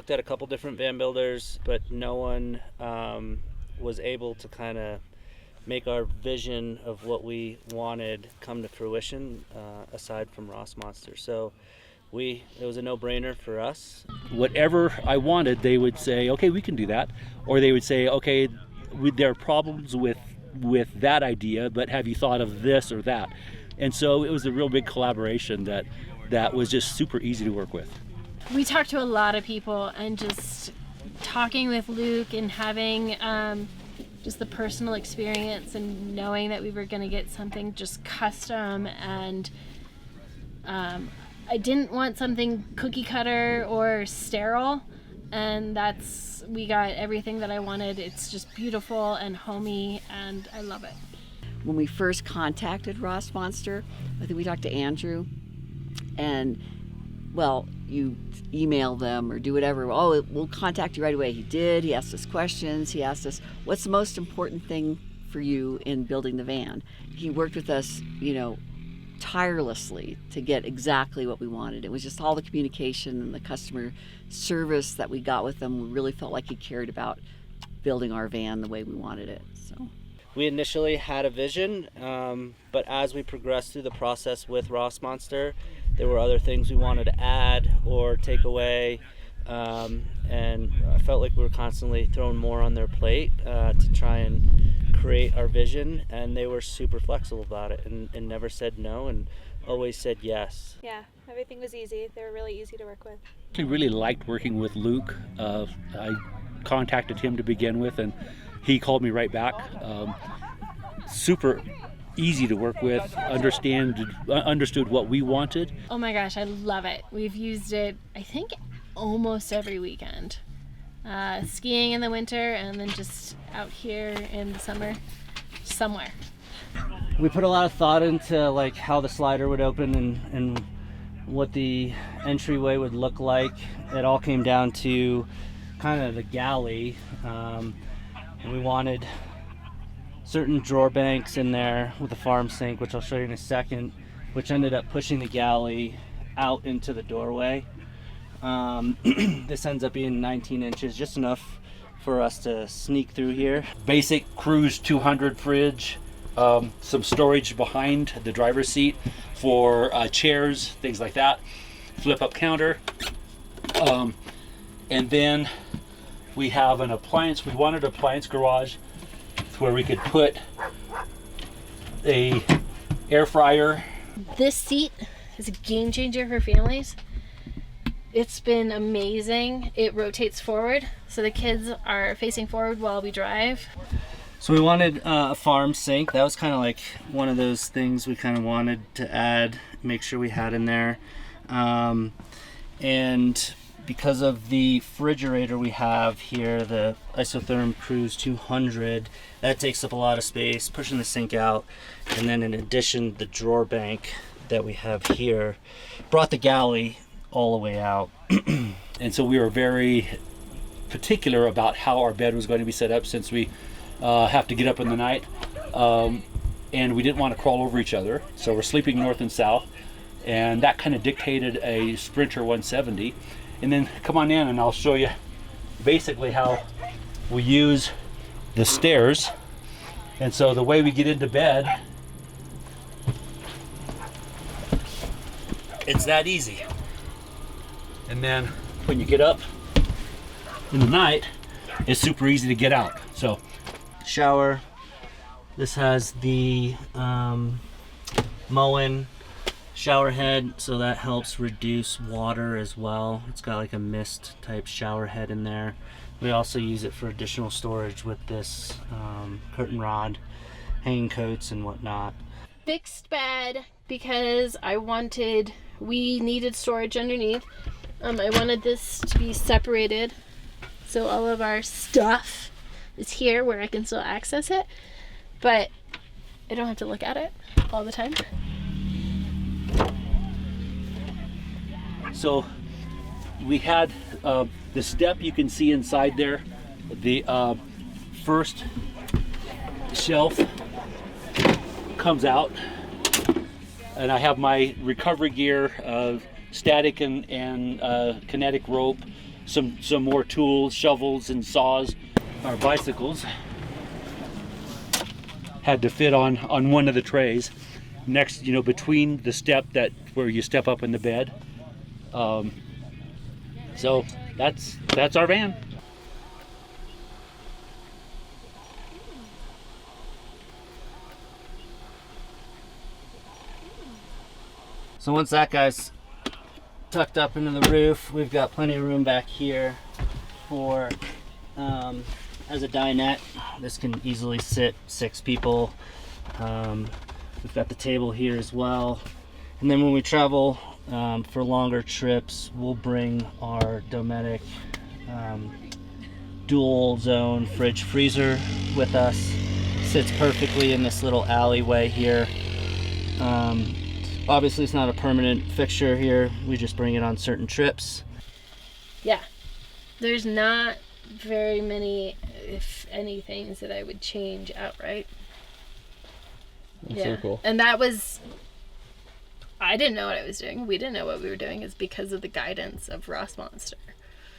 looked at a couple different van builders, but no one was able to kind of make our vision of what we wanted come to fruition, aside from Rossmönster. So it was a no-brainer for us. Whatever I wanted, they would say, okay, we can do that. Or they would say, okay, there are problems with that idea, but have you thought of this or that? And so it was a real big collaboration that was just super easy to work with. We talked to a lot of people, and just talking with Luke and having just the personal experience and knowing that we were going to get something just custom, and I didn't want something cookie cutter or sterile, and we got everything that I wanted. It's just beautiful and homey, and I love it. When we first contacted Rossmönster, I think we talked to Andrew, and well, you email them or do whatever. Oh, we'll contact you right away. He did. He asked us questions. He asked us, what's the most important thing for you in building the van? He worked with us, tirelessly to get exactly what we wanted. It was just all the communication and the customer service that we got with them. We really felt like he cared about building our van the way we wanted it. So we initially had a vision, but as we progressed through the process with Rossmönster, there were other things we wanted to add or take away, and I felt like we were constantly throwing more on their plate to try and create our vision, and they were super flexible about it and never said no and always said yes. Yeah, everything was easy. They were really easy to work with. I really liked working with Luke. I contacted him to begin with, and he called me right back. Super easy to work with, understood what we wanted. Oh my gosh, I love it. We've used it, I think, almost every weekend. Skiing in the winter, and then just out here in the summer, somewhere. We put a lot of thought into like how the slider would open and what the entryway would look like. It all came down to kind of the galley, and we wanted certain drawer banks in there with a farm sink, which I'll show you in a second, which ended up pushing the galley out into the doorway. This ends up being 19 inches, just enough for us to sneak through here. Basic Cruise 200 fridge, some storage behind the driver's seat for chairs, things like that. Flip up counter. And then we have an appliance. We wanted an appliance garage where we could put a air fryer. This seat is a game changer for families. It's been amazing. It rotates forward, so the kids are facing forward while we drive. So we wanted a farm sink. That was kind of like one of those things we kind of wanted to add, make sure we had in there. And because of the refrigerator we have here, the Isotherm Cruise 200, that takes up a lot of space, pushing the sink out. And then in addition, the drawer bank that we have here brought the galley all the way out. And so we were very particular about how our bed was going to be set up, since we have to get up in the night, and we didn't want to crawl over each other, so we're sleeping north and south, and that kind of dictated a Sprinter 170. And then come on in and I'll show you basically how we use the stairs. And so the way we get into bed, it's that easy. And then when you get up in the night, it's super easy to get out. So Shower. This has the Moen shower head, so that helps reduce water as well. It's got like a mist type shower head in there. We also use it for additional storage with this curtain rod, hanging coats and whatnot. Fixed bed because we needed storage underneath. I wanted this to be separated, so all of our stuff is here where I can still access it, but I don't have to look at it all the time. So we had the step you can see inside there. The first shelf comes out, and I have my recovery gear, static and kinetic rope, some more tools, shovels and saws. Our bicycles had to fit on one of the trays next, between the step where you step up in the bed. So that's our van. So once that guy's tucked up into the roof, we've got plenty of room back here for as a dinette. This can easily sit 6 people. We've got the table here as well. And then when we travel for longer trips, we'll bring our Dometic dual zone fridge freezer with us. Sits perfectly in this little alleyway here. Obviously it's not a permanent fixture here. We just bring it on certain trips. Yeah. There's not very many, if any, things that I would change outright. That's so cool. And that was, I didn't know what I was doing. We didn't know what we were doing. Is because of the guidance of Rossmönster.